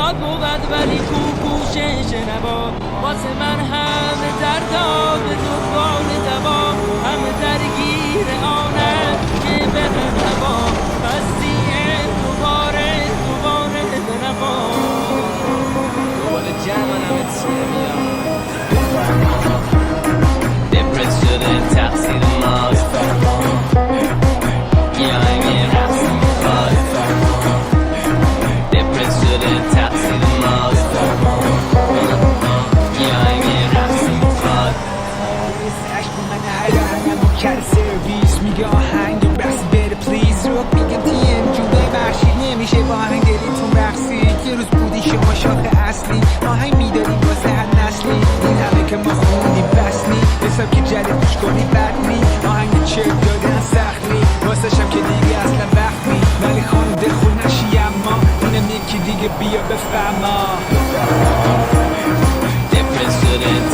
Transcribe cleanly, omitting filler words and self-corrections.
زیاد بود ولی کوشش نبا واسه من همه دردا به دنبال دوا همه درگیر آنم که بدن هوا بستیه دوباره نبا دوباره جمعنم اتیه دپرت شده تقصیر ماست یا اگه رفت میخواد دپرت شده تقصیر ماست یا اگه رفت میخواد عشق من هرم کرد سرویس میگه آهنگ رقصی بره پلیز رو میگه دی ام جوبه بخشید نمیشه با آهنگ دلیتون بخشید یه روز بودی شما شاخه اصلی آهنگ میداریم واسه هر نسلی این همه که ما خوندیم بسنی حساب که جدید گوش کنی بد نی آهنگ چک دادن سختی واسه شم که دیگه اصلا وقت نی ولی خانم دلخور نشی اما اینم یکی دیگه بیا بفهما دپرت شده